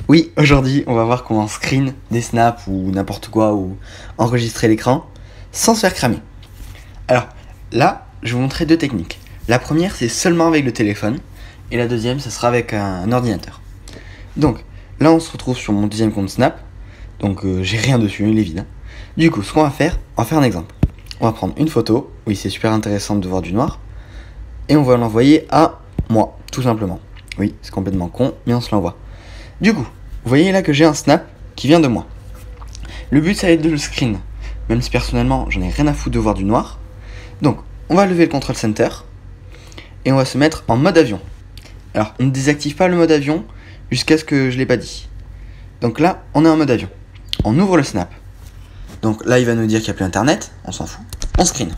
Oui, aujourd'hui, on va voir comment screen des snaps ou n'importe quoi ou enregistrer l'écran sans se faire cramer. Alors là, je vais vous montrer deux techniques. La première, c'est seulement avec le téléphone et la deuxième, ce sera avec un ordinateur. Donc là, on se retrouve sur mon deuxième compte Snap. Donc j'ai rien dessus, il est vide. Du coup, ce qu'on va faire un exemple. On va prendre une photo. Oui, c'est super intéressant de voir du noir. Et on va l'envoyer à moi, tout simplement. Oui, c'est complètement con, mais on se l'envoie. Du coup, vous voyez là que j'ai un snap qui vient de moi. Le but, ça va être de le screen. Même si personnellement, j'en ai rien à foutre de voir du noir. Donc, on va lever le control center. Et on va se mettre en mode avion. Alors, on ne désactive pas le mode avion jusqu'à ce que je l'ai pas dit. Donc là, on est en mode avion. On ouvre le snap. Donc là, il va nous dire qu'il n'y a plus internet. On s'en fout. On screen.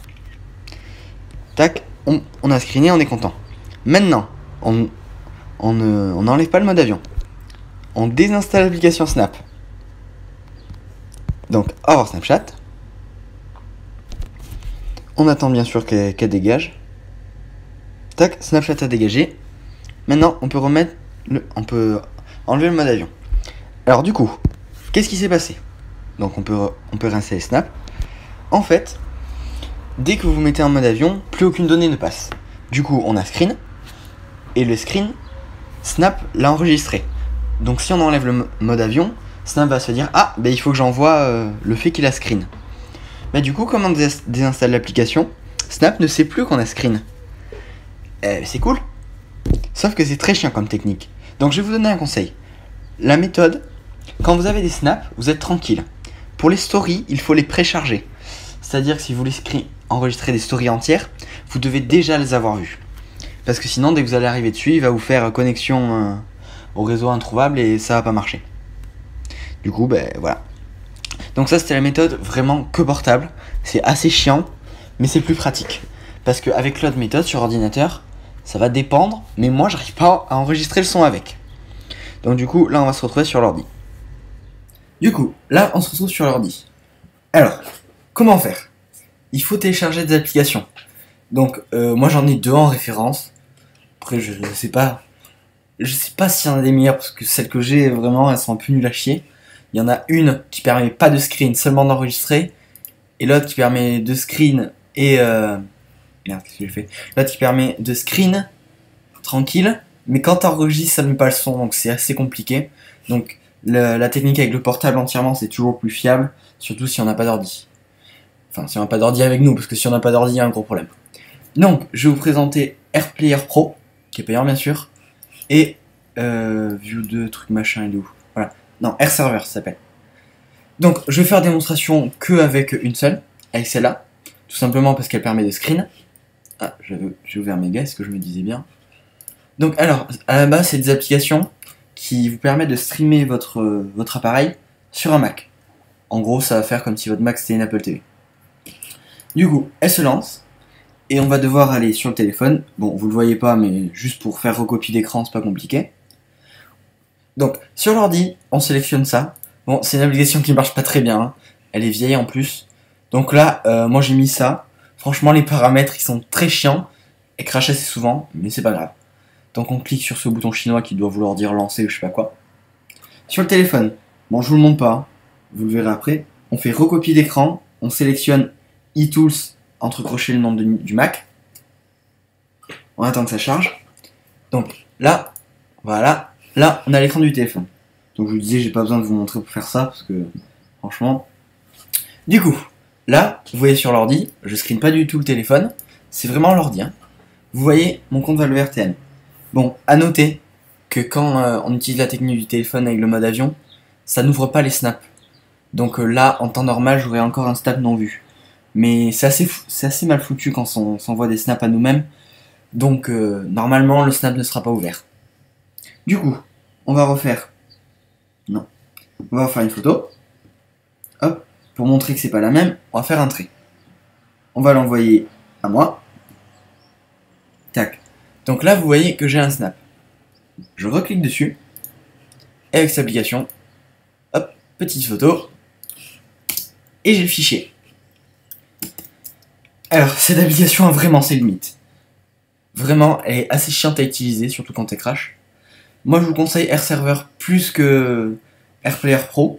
Tac, on a screené, on est content. Maintenant, on n'enlève pas le mode avion. On désinstalle l'application Snap. Donc, au revoir Snapchat. On attend bien sûr qu'elle dégage. Tac, Snapchat a dégagé. Maintenant, on peut enlever le mode avion. Alors du coup, qu'est-ce qui s'est passé? Donc on peut réinstaller Snap. En fait, dès que vous mettez en mode avion, plus aucune donnée ne passe. Du coup, on a screen. Et le screen, Snap l'a enregistré. Donc si on enlève le mode avion, Snap va se dire « Ah, il faut que j'envoie le fait qu'il a screen ». Mais du coup, comme on désinstalle l'application, Snap ne sait plus qu'on a screen. C'est cool. Sauf que c'est très chiant comme technique. Donc je vais vous donner un conseil. La méthode, quand vous avez des snaps, vous êtes tranquille. Pour les stories, il faut les précharger. C'est-à-dire que si vous voulez enregistrer des stories entières, vous devez déjà les avoir vues. Parce que sinon, dès que vous allez arriver dessus, il va vous faire connexion au réseau introuvable et ça va pas marcher. Du coup, voilà. Donc ça, c'était la méthode vraiment que portable. C'est assez chiant, mais c'est plus pratique. Parce qu'avec l'autre méthode sur ordinateur, ça va dépendre, mais moi, j'arrive pas à enregistrer le son avec. Donc du coup, là, on va se retrouver sur l'ordi. Du coup, là, on se retrouve sur l'ordi. Alors, comment faire? Il faut télécharger des applications. Donc, moi, j'en ai deux en référence. Après, je sais pas s'il y en a des meilleures, parce que celles que j'ai, vraiment, elles sont un peu nulles à chier. Il y en a une qui permet pas de screen, seulement d'enregistrer. Et l'autre qui permet de screen et... Merde, qu'est-ce que j'ai fait? L'autre qui permet de screen, tranquille. Mais quand t'enregistres, ça ne met pas le son, donc c'est assez compliqué. Donc, la technique avec le portable entièrement, c'est toujours plus fiable. Surtout si on n'a pas d'ordi. Enfin, si on n'a pas d'ordi avec nous, parce que si on n'a pas d'ordi, il y a un gros problème. Donc, je vais vous présenter AirPlayer Pro, qui est payant bien sûr, et View 2, truc machin et tout. Voilà. Non, AirServer ça s'appelle. Donc, je vais faire démonstration que avec une seule, avec celle-là, tout simplement parce qu'elle permet de screen. Ah, j'ai ouvert Mega, est-ce que je me disais bien? Donc, alors, à la base, c'est des applications qui vous permettent de streamer votre appareil sur un Mac. En gros, ça va faire comme si votre Mac c'était une Apple TV. Du coup, elle se lance. Et on va devoir aller sur le téléphone. Bon, vous le voyez pas, mais juste pour faire recopie d'écran, c'est pas compliqué. Donc, sur l'ordi, on sélectionne ça. Bon, c'est une application qui marche pas très bien. Hein. Elle est vieille en plus. Donc là, moi j'ai mis ça. Franchement, les paramètres, ils sont très chiants. Et crachent assez souvent, mais c'est pas grave. Donc on clique sur ce bouton chinois qui doit vouloir dire lancer ou je sais pas quoi. Sur le téléphone, bon, je vous le montre pas. Hein. Vous le verrez après. On fait recopie d'écran. On sélectionne eTools entre crochets le nom du Mac. On attend que ça charge. Donc là, voilà, là on a l'écran du téléphone. Donc je vous disais, j'ai pas besoin de vous montrer pour faire ça parce que franchement. Du coup, là, vous voyez sur l'ordi, je screen pas du tout le téléphone, c'est vraiment l'ordi. Hein. Vous voyez mon compte Valve RTN. Bon, à noter que quand on utilise la technique du téléphone avec le mode avion, ça n'ouvre pas les snaps. Donc là, en temps normal, j'aurais encore un snap non vu. Mais c'est assez mal foutu quand on s'envoie des snaps à nous-mêmes. Donc normalement le snap ne sera pas ouvert. Du coup, on va refaire. Non. On va refaire une photo. Hop. Pour montrer que c'est pas la même, on va faire un trait. On va l'envoyer à moi. Tac. Donc là vous voyez que j'ai un snap. Je reclique dessus. Et avec cette application. Hop. Petite photo. Et j'ai le fichier. Alors, cette application a vraiment ses limites. Vraiment, elle est assez chiante à utiliser, surtout quand elle crache. Moi, je vous conseille AirServer plus que AirPlayer Pro.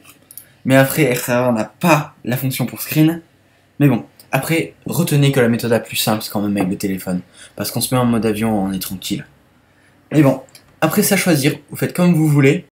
Mais après, AirServer n'a pas la fonction pour screen. Mais bon, après, retenez que la méthode la plus simple, c'est quand même avec le téléphone. Parce qu'on se met en mode avion, on est tranquille. Mais bon, après c'est à choisir, vous faites comme vous voulez.